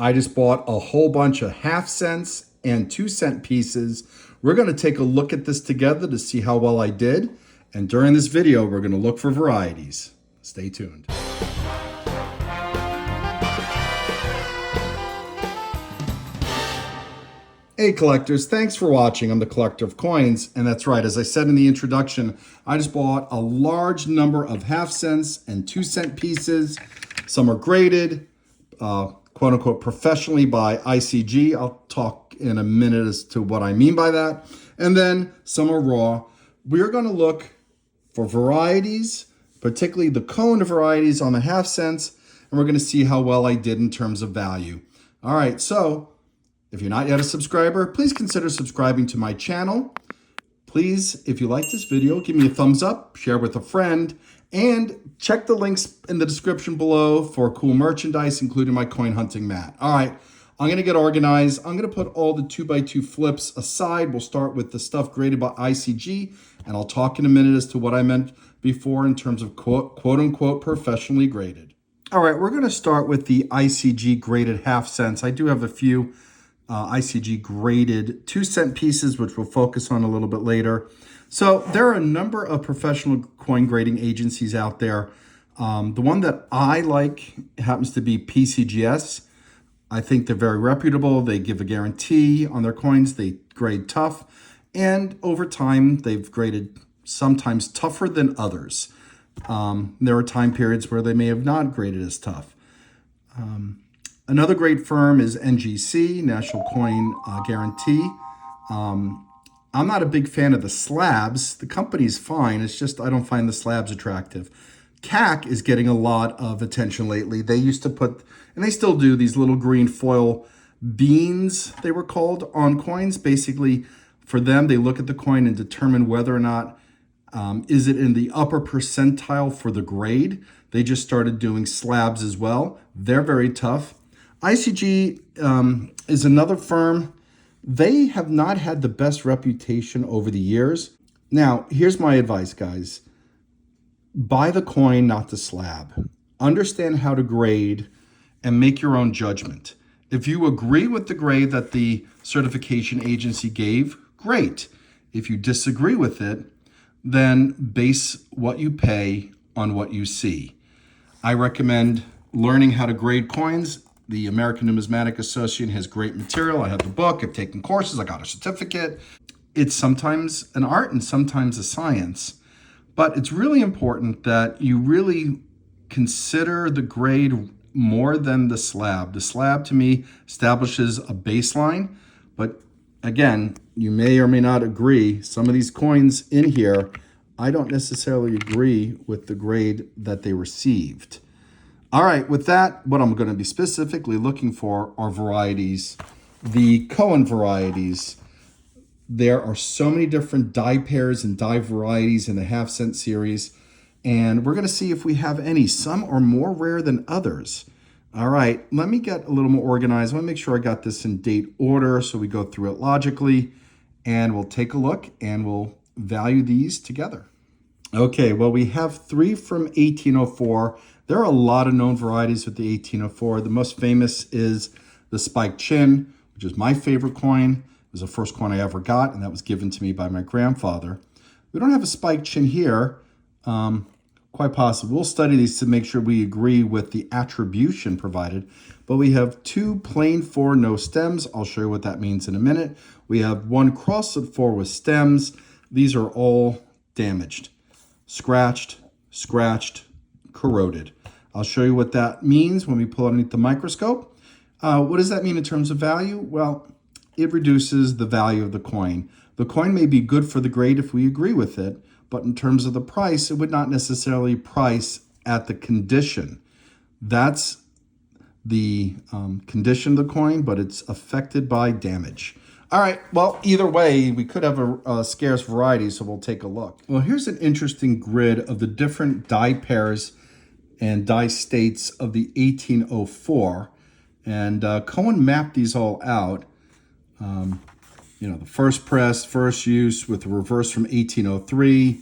I just bought a whole bunch of half-cents and 2-cent pieces. We're going to take a look at this together to see how well I did. And during this video, we're going to look for varieties. Stay tuned. Hey collectors, thanks for watching. I'm the collector of coins, and that's right, as I said in the introduction, I just bought a large number of half-cents and 2-cent pieces. Some are graded, quote-unquote professionally by ICG. I'll talk in a minute as to what I mean by that. And then some are raw. We're going to look for varieties, particularly the cone varieties on the half-cents, and we're going to see how well I did in terms of value. All right, so if you're not yet a subscriber, please consider subscribing to my channel. Please, if you like this video, give me a thumbs up, share with a friend, and check the links in the description below for cool merchandise, including my coin hunting mat. All right, I'm going to get organized. I'm going to put all the 2x2 flips aside. We'll start with the stuff graded by ICG, and I'll talk in a minute as to what I meant before in terms of quote-unquote professionally graded. All right, we're going to start with the ICG graded half-cents. I do have a few ICG graded 2-cent pieces, which we'll focus on a little bit later. So there are a number of professional coin grading agencies out there. The one that I like happens to be PCGS. I think they're very reputable. They give a guarantee on their coins. They grade tough. And over time, they've graded sometimes tougher than others. There are time periods where they may have not graded as tough. Another great firm is NGC, National Coin Guarantee. I'm not a big fan of the slabs. The company's fine. It's just I don't find the slabs attractive. CAC is getting a lot of attention lately. They used to put, and they still do, these little green foil beans, they were called, on coins. Basically, for them, they look at the coin and determine whether or not is it in the upper percentile for the grade. They just started doing slabs as well. They're very tough. ICG is another firm. They have not had the best reputation over the years. Now, here's my advice, guys. Buy the coin, not the slab. Understand how to grade and make your own judgment. If you agree with the grade that the certification agency gave, great. If you disagree with it, then base what you pay on what you see. I recommend learning how to grade coins. The American Numismatic Association has great material. I have the book, I've taken courses, I got a certificate. It's sometimes an art and sometimes a science, but it's really important that you really consider the grade more than the slab. The slab to me establishes a baseline, but again, you may or may not agree. Some of these coins in here, I don't necessarily agree with the grade that they received. All right, with that, what I'm going to be specifically looking for are varieties. The Cohen varieties. There are so many different die pairs and die varieties in the half-cent series, and we're going to see if we have any. Some are more rare than others. All right, let me get a little more organized. I want to make sure I got this in date order so we go through it logically, and we'll take a look and we'll value these together. Okay, well, we have 3 from 1804. There are a lot of known varieties with the 1804. The most famous is the spiked chin, which is my favorite coin. It was the first coin I ever got, and that was given to me by my grandfather. We don't have a spiked chin here. Quite possible. We'll study these to make sure we agree with the attribution provided. But we have 2 plain 4 no stems. I'll show you what that means in a minute. We have 1 crossed 4 with stems. These are all damaged, scratched, corroded. I'll show you what that means when we pull it underneath the microscope. What does that mean in terms of value? Well, it reduces the value of the coin. The coin may be good for the grade if we agree with it, but in terms of the price, it would not necessarily price at the condition. That's the condition of the coin, but it's affected by damage. All right, well, either way, we could have a scarce variety, so we'll take a look. Well, here's an interesting grid of the different die pairs and die states of the 1804. And Cohen mapped these all out. The first press, first use with the reverse from 1803.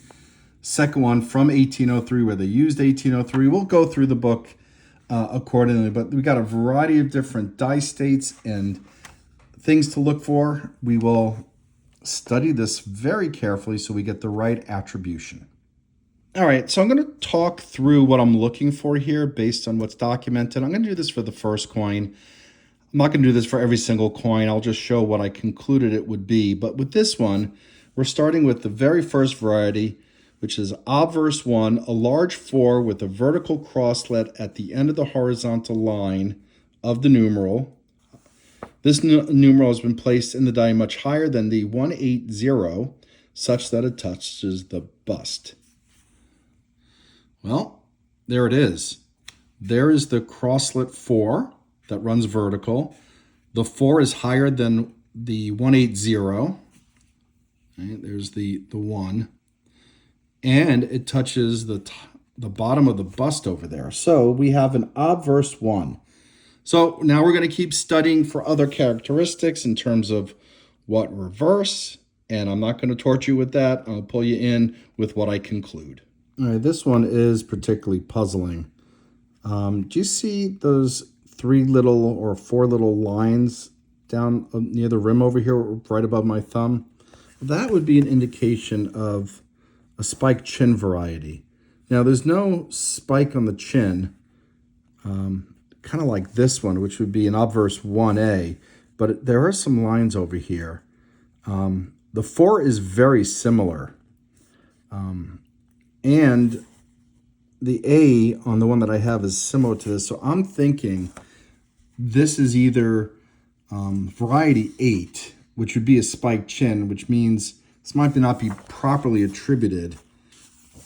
Second one from 1803 where they used 1803. We'll go through the book accordingly. But we got a variety of different die states and things to look for. We will study this very carefully so we get the right attribution. All right, so I'm going to talk through what I'm looking for here based on what's documented. I'm going to do this for the first coin. I'm not going to do this for every single coin. I'll just show what I concluded it would be. But with this one, we're starting with the very first variety, which is obverse 1, a large 4 with a vertical crosslet at the end of the horizontal line of the numeral. This numeral has been placed in the die much higher than the 180, such that it touches the bust. Well, there it is. There is the crosslet 4 that runs vertical. The 4 is higher than the 180. Right, there's the 1. And it touches the bottom of the bust over there. So we have an obverse 1. So now we're going to keep studying for other characteristics in terms of what reverse, and I'm not going to torture you with that. I'll pull you in with what I conclude. All right, this one is particularly puzzling. Do you see those 3 little or 4 little lines down near the rim over here, right above my thumb? That would be an indication of a spiked chin variety. Now, there's no spike on the chin, kind of like this one, which would be an obverse 1A, but there are some lines over here. The 4 is very similar. And the A on the one that I have is similar to this. So I'm thinking this is either variety 8, which would be a spiked chin, which means this might not be properly attributed.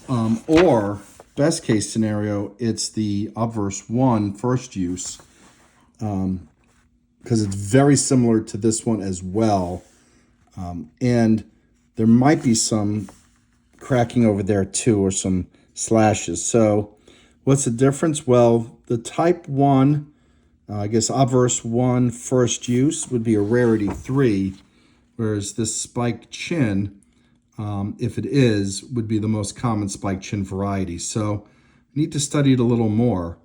Or, best case scenario, it's the obverse 1 first use, because it's very similar to this one as well. And there might be some cracking over there too, or some slashes. So what's the difference? Well, the type 1, I guess obverse 1 first use would be a rarity 3, whereas this spiked chin, if it is, would be the most common spiked chin variety. So I need to study it a little more.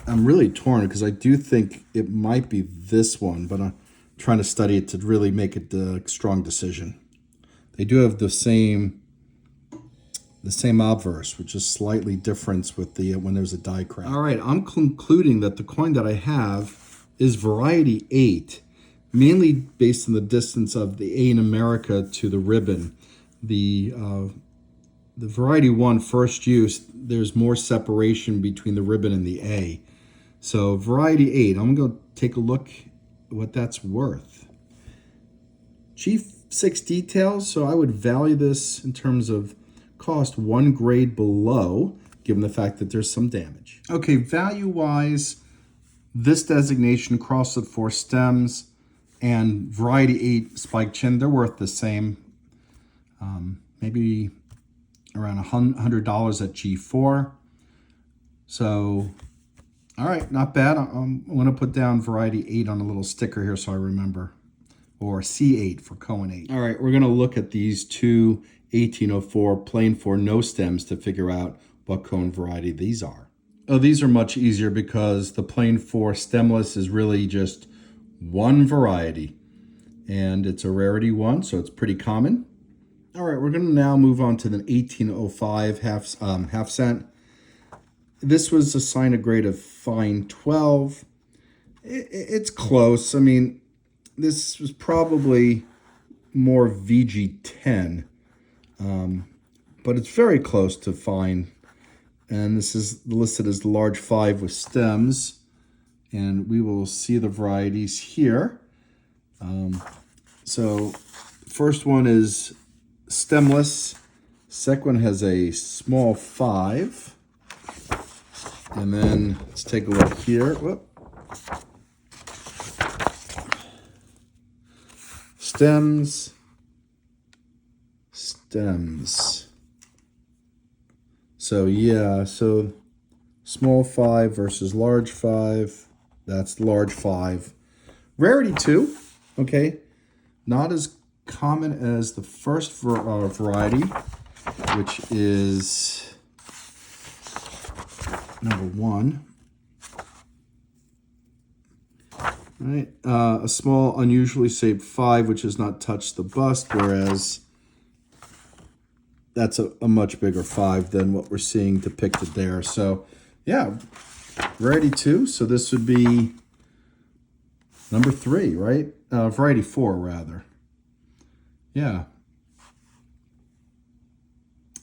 I'm really torn because I do think it might be this one, but I'm trying to study it to really make it a strong decision. They do have the same obverse, which is slightly different with the when there's a die crack. All right, I'm concluding that the coin that I have is variety 8, mainly based on the distance of the A in America to the ribbon. The variety 1 first use, there's more separation between the ribbon and the A. So variety 8, I'm going to take a look at what that's worth. G6 details, so I would value this in terms of cost 1 grade below, given the fact that there's some damage. Okay, value-wise, this designation, crosslet 4 stems, and variety 8 spiked chin, they're worth the same. Maybe around $100 at G4. So, all right, not bad. I'm going to put down variety 8 on a little sticker here so I remember. Or C8 for Cohen 8. All right, we're going to look at these two 1804 plain 4 no stems to figure out what cone variety these are. Oh, these are much easier because the plain 4 stemless is really just one variety. And it's a rarity 1, so it's pretty common. All right, we're going to now move on to the 1805 half cent. This was assigned a grade of fine 12. It's close. I mean, this was probably more VG10, but it's very close to fine. And this is listed as large 5 with stems. And we will see the varieties here. So first one is stemless. Second one has a small 5. And then let's take a look here. Whoop. Stems. So yeah, so small 5 versus large 5. That's large 5. Rarity 2, okay. Not as common as the first variety, which is number 1. All right, a small, unusually shaped 5, which has not touched the bust, whereas that's a much bigger 5 than what we're seeing depicted there. So, yeah, variety 2. So this would be number 3, right? Variety 4, rather. Yeah.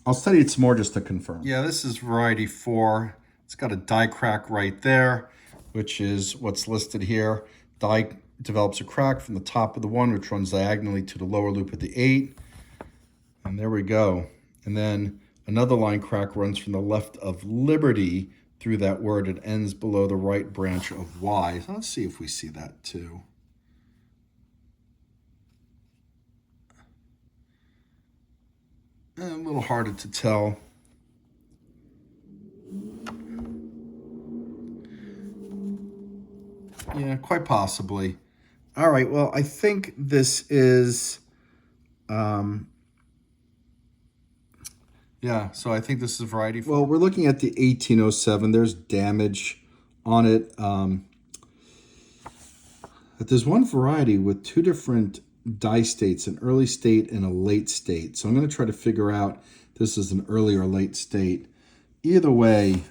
I'll study it some more just to confirm. Yeah, this is variety 4. It's got a die crack right there, which is what's listed here. Die develops a crack from the top of the 1, which runs diagonally to the lower loop of the 8. And there we go. And then another line crack runs from the left of liberty through that word. It ends below the right branch of Y. So let's see if we see that too. A little harder to tell. Yeah, quite possibly. All right, well, I think this is, yeah, so I think this is variety 4. Well, we're looking at the 1807. There's damage on it. But there's one variety with 2 different die states, an early state and a late state. So I'm going to try to figure out if this is an early or late state. Either way,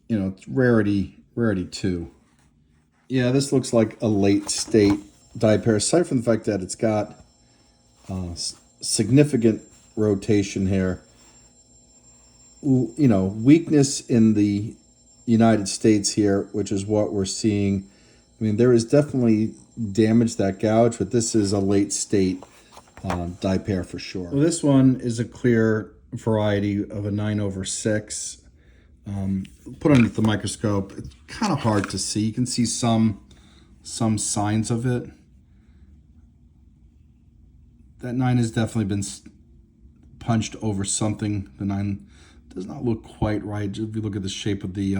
it's rarity 2. Yeah, this looks like a late state die pair, aside from the fact that it's got significant rotation here. Weakness in the United States here, which is what we're seeing. I mean, there is definitely damage, that gouge, but this is a late state die pair for sure. Well, this one is a clear variety of a 9/6. Put underneath the microscope, it's kind of hard to see. You can see some signs of it. That 9 has definitely been punched over something. The 9 does not look quite right. If you look at the shape of the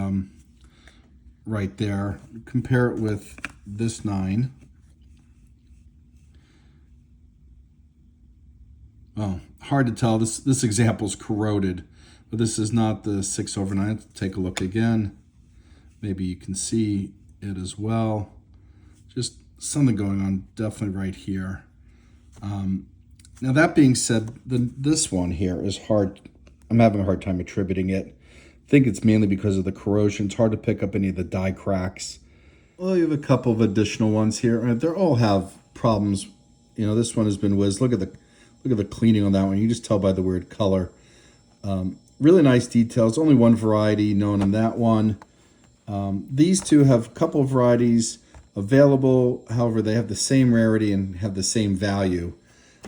right there, compare it with this 9. Well, hard to tell. This example is corroded, but this is not the 6/9. Let's take a look again. Maybe you can see it as well. Just something going on definitely right here. Now, that being said, this one here is hard. I'm having a hard time attributing it. I think it's mainly because of the corrosion. It's hard to pick up any of the die cracks. Well, you have a couple of additional ones here. They all have problems. This one has been whizzed. Look at the cleaning on that one. You just tell by the weird color. Really nice details. Only one variety known in that one. These two have a couple of varieties available. However, they have the same rarity and have the same value.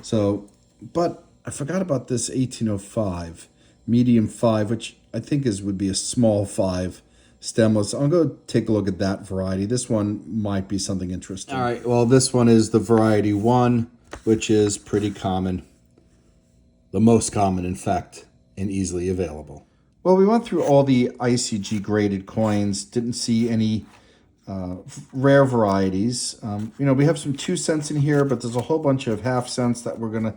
So, but I forgot about this 1805, medium 5, which I think would be a small 5 stemless. I'll go take a look at that variety. This one might be something interesting. All right, well, this one is the variety 1, which is pretty common. The most common, in fact, and easily available. Well, we went through all the ICG graded coins, didn't see any rare varieties. We have some 2 cents in here, but there's a whole bunch of half cents that we're going to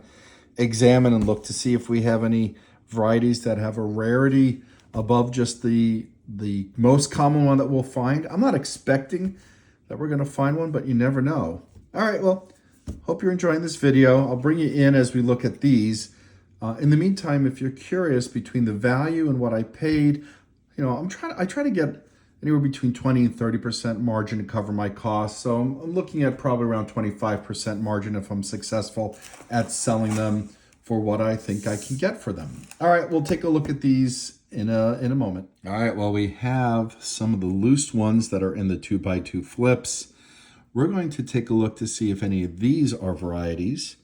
examine and look to see if we have any varieties that have a rarity above just the most common one that we'll find. I'm not expecting that we're going to find one, but you never know. All right, well, hope you're enjoying this video. I'll bring you in as we look at these. In the meantime, if you're curious between the value and what I paid, I try to get anywhere between 20 and 30% margin to cover my costs. So I'm looking at probably around 25% margin if I'm successful at selling them for what I think I can get for them. All right, we'll take a look at these in a moment. All right, well, we have some of the loose ones that are in the 2x2 flips. We're going to take a look to see if any of these are varieties.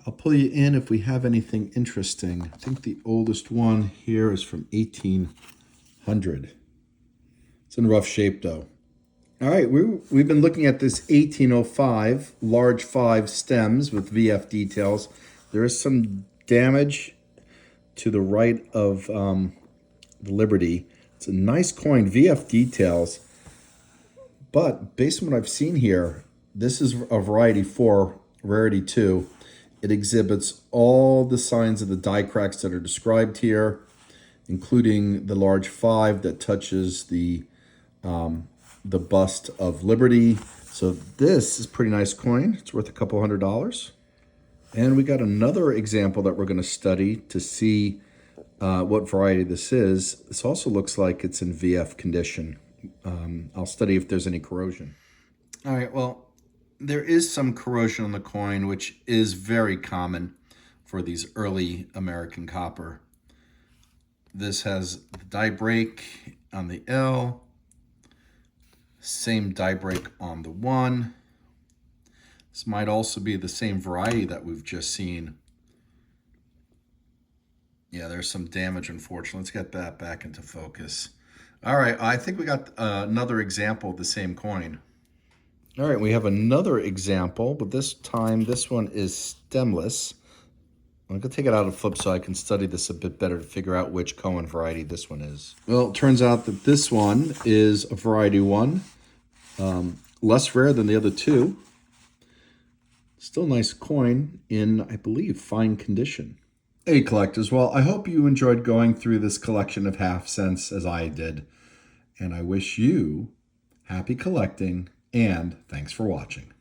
I'll pull you in if we have anything interesting. I think the oldest one here is from 1800. It's in rough shape, though. All right, we've been looking at this 1805 large 5 stems with VF details. There is some damage to the right of the Liberty. It's a nice coin, VF details. But based on what I've seen here, this is a variety 4, rarity 2. It exhibits all the signs of the die cracks that are described here. including the large 5 that touches the bust of Liberty. So this is a pretty nice coin. It's worth a couple $100. And we got another example that we're going to study to see what variety this is. This also looks like it's in VF condition. I'll study if there's any corrosion. All right, well, there is some corrosion on the coin, which is very common for these early American copper. This has the die break on the L, same die break on the 1. This might also be the same variety that we've just seen. Yeah, there's some damage, unfortunately. Let's get that back into focus. All right, I think we got another example of the same coin. All right, we have another example, but this time this one is stemless. I'm going to take it out of flip so I can study this a bit better to figure out which Cohen variety this one is. Well, it turns out that this one is a variety 1, less rare than the other 2. Still a nice coin in, I believe, fine condition. Hey, collectors. Well, I hope you enjoyed going through this collection of half cents as I did. And I wish you happy collecting, and thanks for watching.